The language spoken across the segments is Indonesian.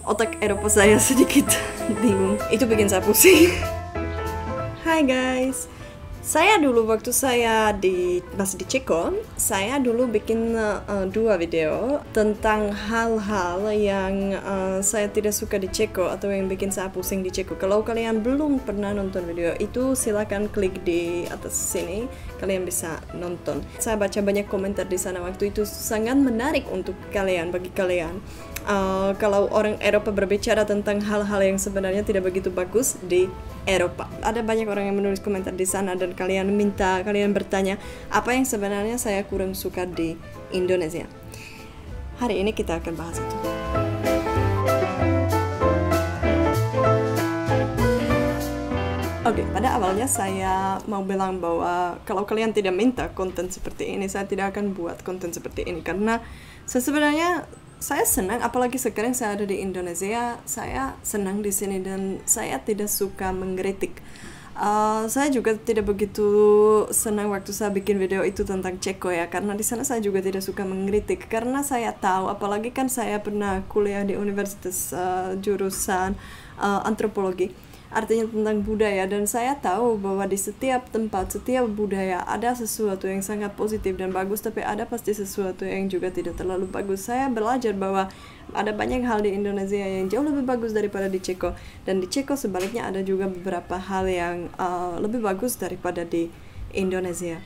otak Eropa saya sedikit bingung. Itu bikin saya pusing. Hai guys, saya dulu waktu saya masih di Ceko, saya dulu bikin 2 video tentang hal-hal yang saya tidak suka di Ceko atau yang bikin saya pusing di Ceko. Kalau kalian belum pernah nonton video itu, silakan klik di atas sini, kalian bisa nonton. Saya baca banyak komentar di sana waktu itu, sangat menarik untuk kalian, bagi kalian. Kalau orang Eropa berbicara tentang hal-hal yang sebenarnya tidak begitu bagus di Eropa. Ada banyak orang yang menulis komentar di sana dan kalian bertanya apa yang sebenarnya saya kurang suka di Indonesia. Hari ini kita akan bahas itu. Oke, pada awalnya saya mau bilang bahwa kalau kalian tidak minta konten seperti ini, saya tidak akan buat konten seperti ini karena sebenarnya saya senang, apalagi sekarang saya ada di Indonesia, saya senang di sini dan saya tidak suka mengkritik. Saya juga tidak begitu senang waktu saya bikin video itu tentang Ceko ya, karena di sana saya juga tidak suka mengkritik karena saya tahu, apalagi kan saya pernah kuliah di universitas jurusan antropologi. Artinya tentang budaya, dan saya tahu bahwa di setiap tempat, setiap budaya ada sesuatu yang sangat positif dan bagus, tapi ada pasti sesuatu yang juga tidak terlalu bagus. Saya belajar bahwa ada banyak hal di Indonesia yang jauh lebih bagus daripada di Ceko, dan di Ceko sebaliknya ada juga beberapa hal yang lebih bagus daripada di Indonesia.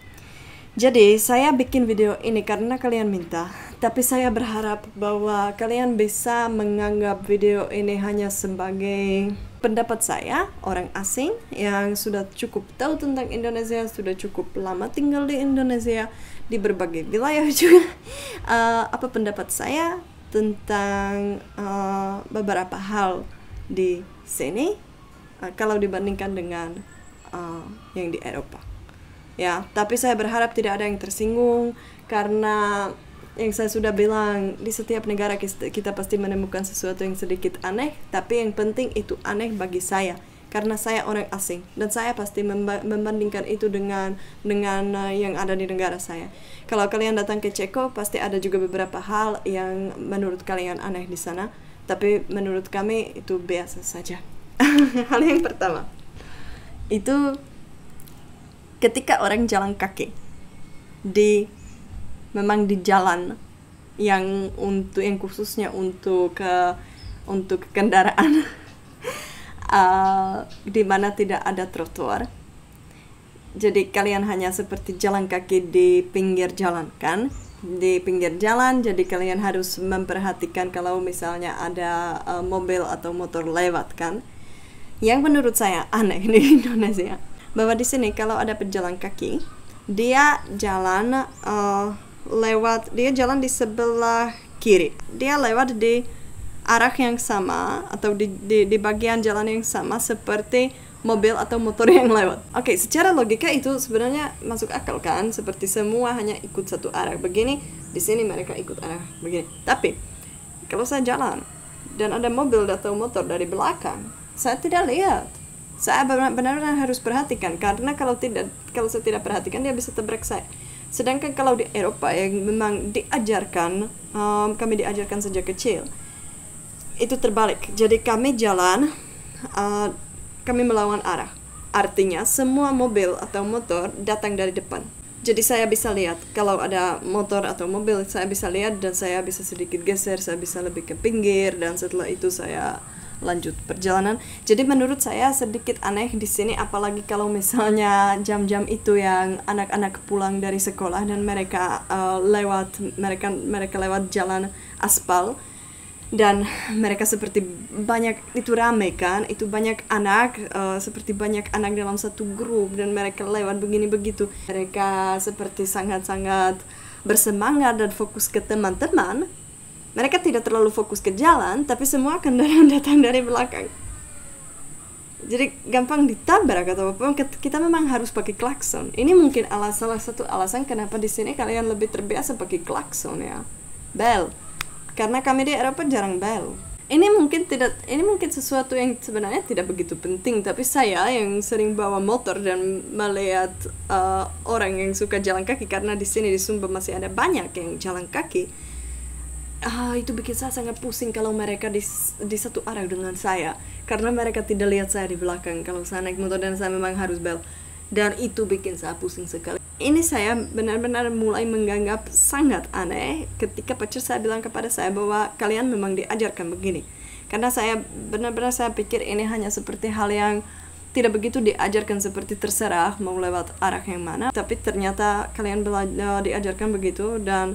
Jadi saya bikin video ini karena kalian minta, tapi saya berharap bahwa kalian bisa menganggap video ini hanya sebagai pendapat saya, orang asing yang sudah cukup tahu tentang Indonesia, sudah cukup lama tinggal di Indonesia, di berbagai wilayah juga. Apa pendapat saya tentang beberapa hal di sini kalau dibandingkan dengan yang di Eropa. Ya, tapi saya berharap tidak ada yang tersinggung karena yang saya sudah bilang, di setiap negara kita pasti menemukan sesuatu yang sedikit aneh, tapi yang penting itu aneh bagi saya karena saya orang asing dan saya pasti membandingkan itu dengan yang ada di negara saya. Kalau kalian datang ke Ceko, pasti ada juga beberapa hal yang menurut kalian aneh di sana, tapi menurut kami itu biasa saja. Hal yang pertama itu ketika orang jalan kaki memang di jalan yang khususnya untuk kendaraan di mana tidak ada trotoar. Jadi kalian hanya seperti jalan kaki di pinggir jalan kan? Di pinggir jalan, jadi kalian harus memperhatikan kalau misalnya ada mobil atau motor lewat kan? Yang menurut saya aneh di Indonesia, bahwa di sini kalau ada pejalan kaki, dia jalan dia jalan di sebelah kiri, dia lewat di arah yang sama atau di bagian jalan yang sama seperti mobil atau motor yang lewat. Oke, secara logika itu sebenarnya masuk akal kan, seperti semua hanya ikut satu arah begini, di sini mereka ikut arah begini. Tapi kalau saya jalan dan ada mobil atau motor dari belakang, saya tidak lihat. Saya benar-benar harus perhatikan karena kalau saya tidak perhatikan dia bisa tabrak saya. Sedangkan kalau di Eropa yang memang diajarkan, kami diajarkan sejak kecil, itu terbalik. Jadi kami jalan, kami melawan arah. Artinya semua mobil atau motor datang dari depan. Jadi saya bisa lihat kalau ada motor atau mobil, saya bisa lihat dan saya bisa sedikit geser, saya bisa lebih ke pinggir dan setelah itu saya lanjut perjalanan. Jadi menurut saya sedikit aneh di sini, apalagi kalau misalnya jam-jam itu yang anak-anak pulang dari sekolah dan mereka lewat jalan aspal dan mereka seperti banyak, itu ramai kan, itu banyak anak, seperti banyak anak dalam satu grup dan mereka lewat begini begitu. Mereka seperti sangat-sangat bersemangat dan fokus ke teman-teman. Mereka tidak terlalu fokus ke jalan, tapi semua kendaraan datang dari belakang. Jadi gampang ditabrak atau apa, kita memang harus pakai klakson. Ini mungkin salah satu alasan kenapa di sini kalian lebih terbiasa pakai klakson ya. Bel. Karena kami di Eropa jarang bel. Ini mungkin sesuatu yang sebenarnya tidak begitu penting, tapi saya yang sering bawa motor dan melihat orang yang suka jalan kaki, karena di sini di Sumba masih ada banyak yang jalan kaki. itu bikin saya sangat pusing kalau mereka di satu arah dengan saya, karena mereka tidak lihat saya di belakang kalau saya naik motor dan saya memang harus bel, dan itu bikin saya pusing sekali. Ini saya benar-benar mulai menganggap sangat aneh ketika pacar saya bilang kepada saya bahwa kalian memang diajarkan begini, karena saya benar-benar saya pikir ini hanya seperti hal yang tidak begitu diajarkan, seperti terserah mau lewat arah yang mana, tapi ternyata kalian diajarkan begitu, dan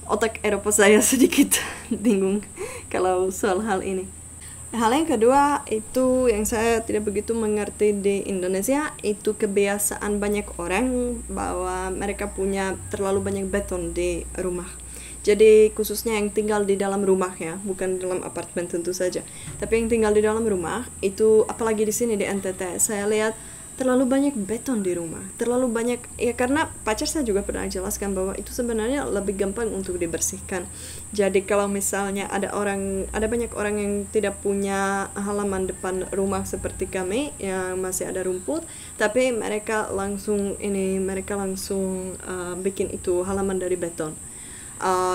otak Eropa saya sedikit bingung kalau soal hal ini. Hal yang kedua itu yang saya tidak begitu mengerti di Indonesia, itu kebiasaan banyak orang bahwa mereka punya terlalu banyak beton di rumah. Jadi khususnya yang tinggal di dalam rumah ya, bukan dalam apartemen tentu saja, tapi yang tinggal di dalam rumah itu, apalagi di sini di NTT, saya lihat terlalu banyak beton di rumah, terlalu banyak ya, karena pacar saya juga pernah jelaskan bahwa itu sebenarnya lebih gampang untuk dibersihkan. Jadi kalau misalnya ada banyak orang yang tidak punya halaman depan rumah seperti kami yang masih ada rumput, tapi mereka langsung bikin itu halaman dari beton.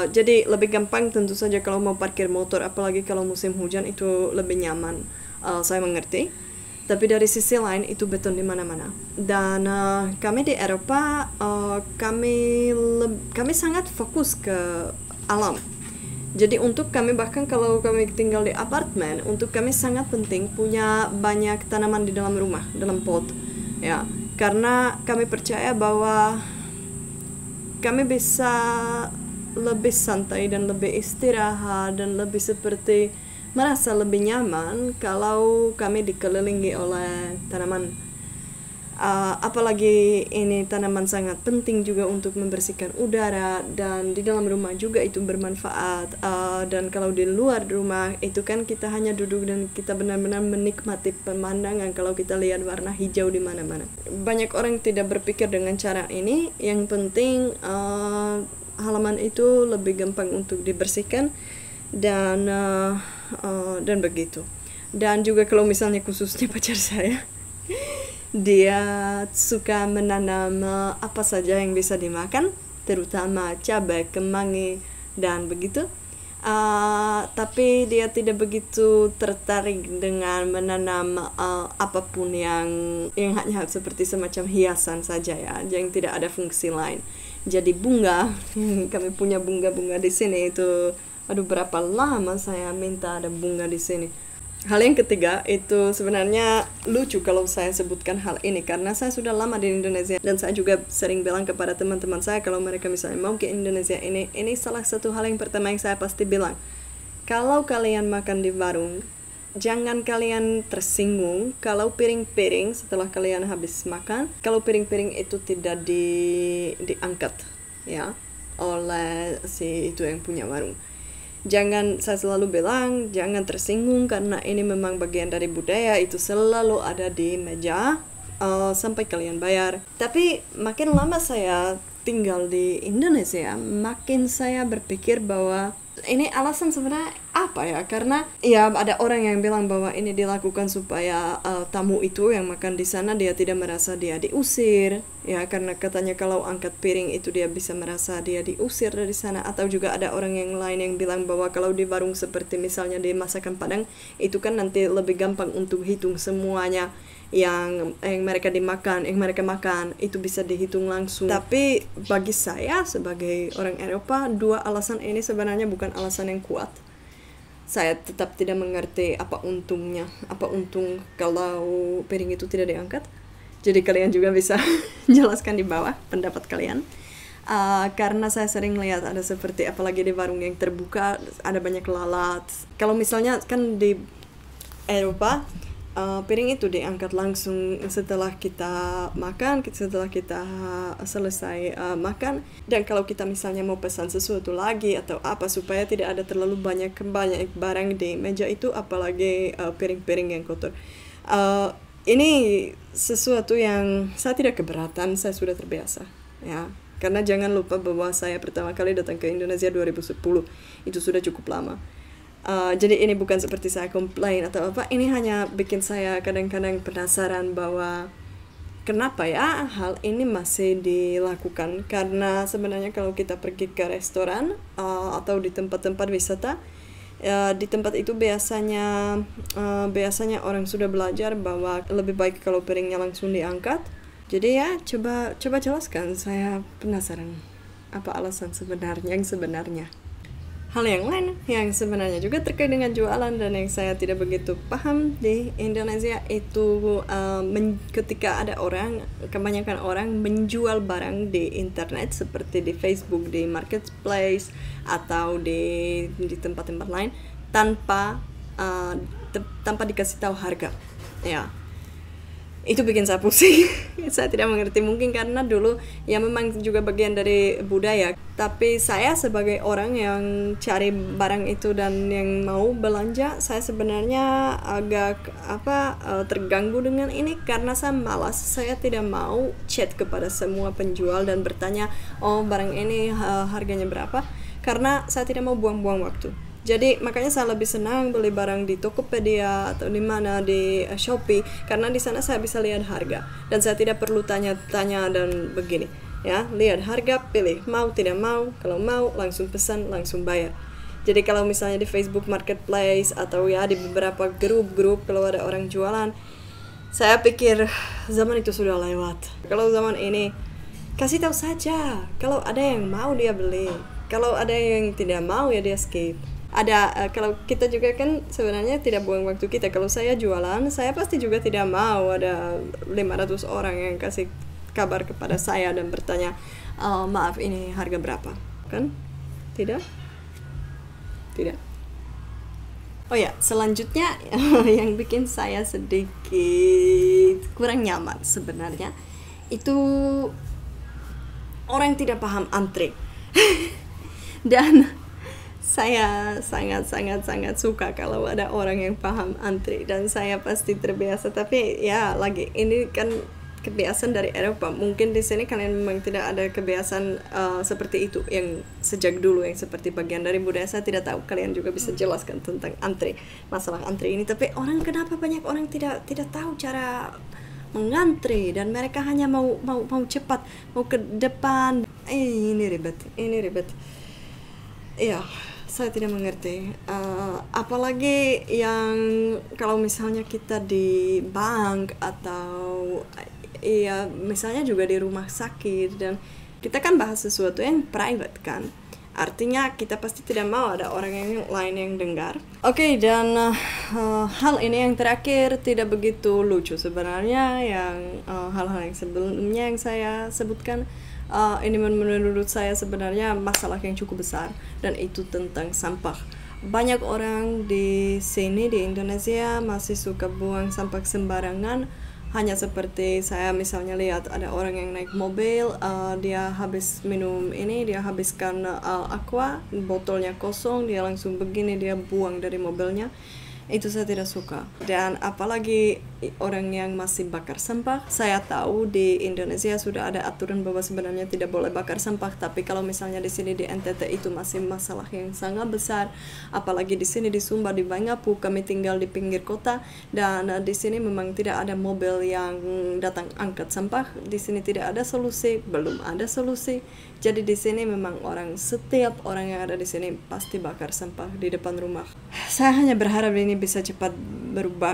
Jadi lebih gampang tentu saja kalau mau parkir motor, apalagi kalau musim hujan itu lebih nyaman. Saya mengerti. Tapi dari sisi lain itu beton di mana-mana. Dan kami di Eropa kami sangat fokus ke alam. Jadi untuk kami, bahkan kalau kami tinggal di apartemen, untuk kami sangat penting punya banyak tanaman di dalam rumah, dalam pot. Ya, karena kami percaya bahwa kami bisa lebih santai dan lebih istirahat dan lebih seperti merasa lebih nyaman kalau kami dikelilingi oleh tanaman. Apalagi ini tanaman sangat penting juga untuk membersihkan udara, dan di dalam rumah juga itu bermanfaat. Dan kalau di luar rumah itu kan kita hanya duduk dan kita benar-benar menikmati pemandangan kalau kita lihat warna hijau di mana-mana. Banyak orang tidak berpikir dengan cara ini. Yang penting halaman itu lebih gampang untuk dibersihkan dan begitu. Dan juga kalau misalnya khususnya pacar saya dia suka menanam apa saja yang bisa dimakan, terutama cabai, kemangi dan begitu. Tapi dia tidak begitu tertarik dengan menanam apapun yang hanya seperti semacam hiasan saja ya, yang tidak ada fungsi lain. Jadi bunga, kami punya bunga-bunga di sini itu. Aduh, berapa lama saya minta ada bunga di sini. Hal yang ketiga itu sebenarnya lucu kalau saya sebutkan hal ini, karena saya sudah lama di Indonesia dan saya juga sering bilang kepada teman-teman saya kalau mereka misalnya mau ke Indonesia, ini salah satu hal yang pertama yang saya pasti bilang. Kalau kalian makan di warung, jangan kalian tersinggung kalau piring-piring setelah kalian habis makan, kalau piring-piring itu tidak diangkat ya oleh si itu yang punya warung. Jangan, saya selalu bilang jangan tersinggung, karena ini memang bagian dari budaya, itu selalu ada di meja sampai kalian bayar. Tapi makin lama saya tinggal di Indonesia, makin saya berpikir bahwa ini alasan sebenarnya apa ya, karena ya ada orang yang bilang bahwa ini dilakukan supaya tamu itu yang makan di sana dia tidak merasa dia diusir ya, karena katanya kalau angkat piring itu dia bisa merasa dia diusir dari sana. Atau juga ada orang yang lain yang bilang bahwa kalau di warung seperti misalnya di masakan Padang itu kan nanti lebih gampang untuk hitung semuanya yang mereka makan itu bisa dihitung langsung. Tapi bagi saya sebagai orang Eropa, dua alasan ini sebenarnya bukan alasan yang kuat. Saya tetap tidak mengerti apa untung kalau piring itu tidak diangkat. Jadi kalian juga bisa jelaskan di bawah pendapat kalian. Karena saya sering lihat ada seperti, apalagi di warung yang terbuka, ada banyak lalat. Kalau misalnya kan di Eropa piring itu diangkat langsung setelah kita makan, setelah kita selesai makan. Dan kalau kita misalnya mau pesan sesuatu lagi atau apa, supaya tidak ada terlalu banyak barang di meja itu, apalagi piring-piring yang kotor. Ini sesuatu yang saya tidak keberatan, saya sudah terbiasa ya. Karena jangan lupa bahwa saya pertama kali datang ke Indonesia 2010, itu sudah cukup lama. Jadi ini bukan seperti saya komplain atau apa, ini hanya bikin saya kadang-kadang penasaran bahwa Kenapa ya hal ini masih dilakukan? Karena sebenarnya kalau kita pergi ke restoran atau di tempat-tempat wisata, di tempat itu biasanya orang sudah belajar bahwa lebih baik kalau piringnya langsung diangkat. Jadi ya coba jelaskan, saya penasaran apa alasan yang sebenarnya. Hal yang lain yang sebenarnya juga terkait dengan jualan dan yang saya tidak begitu paham di Indonesia itu ketika ada kebanyakan orang menjual barang di internet seperti di Facebook, di marketplace atau di tempat-tempat lain tanpa dikasih tahu harga. Ya. Itu bikin saya pusing. Saya tidak mengerti, mungkin karena dulu ya memang juga bagian dari budaya, tapi saya sebagai orang yang cari barang itu dan yang mau belanja, saya sebenarnya agak terganggu dengan ini karena saya malas. Saya tidak mau chat kepada semua penjual dan bertanya, oh barang ini harganya berapa, karena saya tidak mau buang-buang waktu. Jadi makanya saya lebih senang beli barang di Tokopedia atau di mana di Shopee, karena di sana saya bisa lihat harga dan saya tidak perlu tanya-tanya dan begini. Ya, lihat harga, pilih mau tidak mau, kalau mau langsung pesan, langsung bayar. Jadi kalau misalnya di Facebook Marketplace atau ya di beberapa grup-grup kalau ada orang jualan, saya pikir zaman itu sudah lewat. Kalau zaman ini kasih tahu saja, kalau ada yang mau dia beli, kalau ada yang tidak mau ya dia skip. Kalau kita juga kan sebenarnya tidak buang waktu kita. Kalau saya jualan, saya pasti juga tidak mau ada 500 orang yang kasih kabar kepada saya dan bertanya, maaf ini harga berapa, kan? Tidak. Oh ya, selanjutnya yang bikin saya sedikit kurang nyaman sebenarnya itu orang tidak paham antri. Dan saya sangat suka kalau ada orang yang paham antri, dan saya pasti terbiasa. Tapi ya lagi ini kan kebiasaan dari Eropa. Mungkin di sini kalian memang tidak ada kebiasaan seperti itu yang sejak dulu, yang seperti bagian dari budaya. Saya tidak tahu, kalian juga bisa jelaskan tentang antri, masalah antri ini. Tapi kenapa banyak orang tidak tahu cara mengantri dan mereka hanya mau cepat, mau ke depan. Ini ribet. Iya, saya tidak mengerti. Apalagi yang kalau misalnya kita di bank atau ya misalnya juga di rumah sakit, dan kita kan bahas sesuatu yang private kan. Artinya kita pasti tidak mau ada orang yang lain yang dengar. Oke, dan hal ini yang terakhir tidak begitu lucu sebenarnya, yang hal-hal yang sebelumnya yang saya sebutkan. Ini menurut saya sebenarnya masalah yang cukup besar, dan itu tentang sampah. Banyak orang di sini di Indonesia masih suka buang sampah sembarangan. Hanya seperti saya misalnya lihat ada orang yang naik mobil, dia habis minum ini, dia habiskan aqua, botolnya kosong, dia langsung begini, dia buang dari mobilnya. Itu saya tidak suka. Dan apalagi orang yang masih bakar sampah. Saya tahu di Indonesia sudah ada aturan bahwa sebenarnya tidak boleh bakar sampah, tapi kalau misalnya di sini di NTT itu masih masalah yang sangat besar. Apalagi di sini di Sumba, di Bangapu, kami tinggal di pinggir kota, dan di sini memang tidak ada mobil yang datang angkat sampah. Di sini tidak ada solusi, belum ada solusi. Jadi di sini memang setiap orang yang ada di sini pasti bakar sampah di depan rumah. Saya hanya berharap ini bisa cepat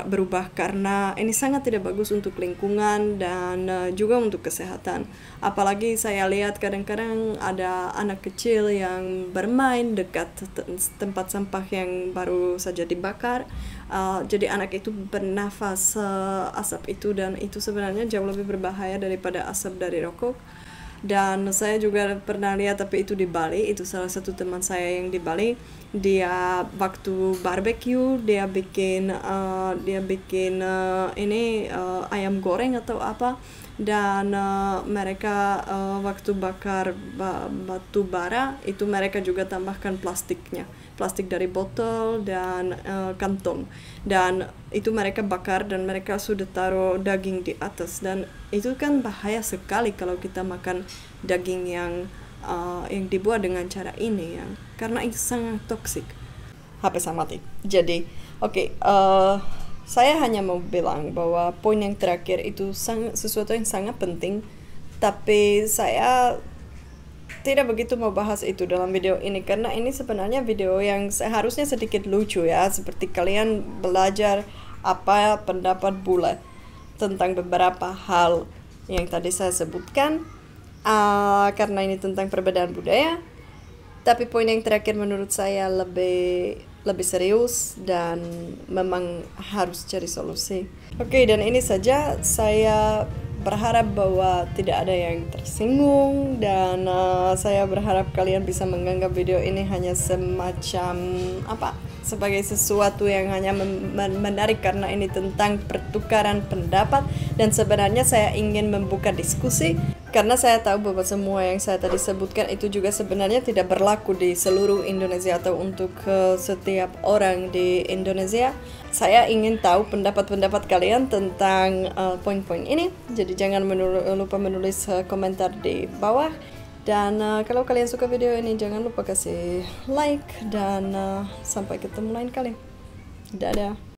berubah karena ini sangat tidak bagus untuk lingkungan dan juga untuk kesehatan. Apalagi saya lihat kadang-kadang ada anak kecil yang bermain dekat tempat sampah yang baru saja dibakar. Jadi anak itu bernafas asap itu, dan itu sebenarnya jauh lebih berbahaya daripada asap dari rokok. Dan saya juga pernah lihat, tapi itu di Bali, itu salah satu teman saya yang di Bali, dia waktu barbecue dia bikin ayam goreng atau apa, dan mereka waktu bakar batu bara itu mereka juga tambahkan plastik dari botol dan kantong, dan itu mereka bakar dan mereka sudah taruh daging di atas, dan itu kan bahaya sekali kalau kita makan daging yang dibuat dengan cara ini ya, karena itu sangat toksik. HP saya mati. Jadi Saya hanya mau bilang bahwa poin yang terakhir itu sesuatu yang sangat penting, tapi saya tidak begitu mau bahas itu dalam video ini karena ini sebenarnya video yang seharusnya sedikit lucu ya, seperti kalian belajar apa pendapat bule tentang beberapa hal yang tadi saya sebutkan, karena ini tentang perbedaan budaya. Tapi poin yang terakhir menurut saya lebih serius dan memang harus cari solusi. Oke, dan ini saja. Saya berharap bahwa tidak ada yang tersinggung, dan saya berharap kalian bisa menganggap video ini hanya semacam sebagai sesuatu yang hanya menarik karena ini tentang pertukaran pendapat, dan sebenarnya saya ingin membuka diskusi karena saya tahu bahwa semua yang saya tadi sebutkan itu juga sebenarnya tidak berlaku di seluruh Indonesia atau untuk setiap orang di Indonesia. Saya ingin tahu pendapat-pendapat kalian tentang poin-poin ini, jadi jangan lupa menulis komentar di bawah. Dan kalau kalian suka video ini, jangan lupa kasih like, dan sampai ketemu lain kali. Dadah.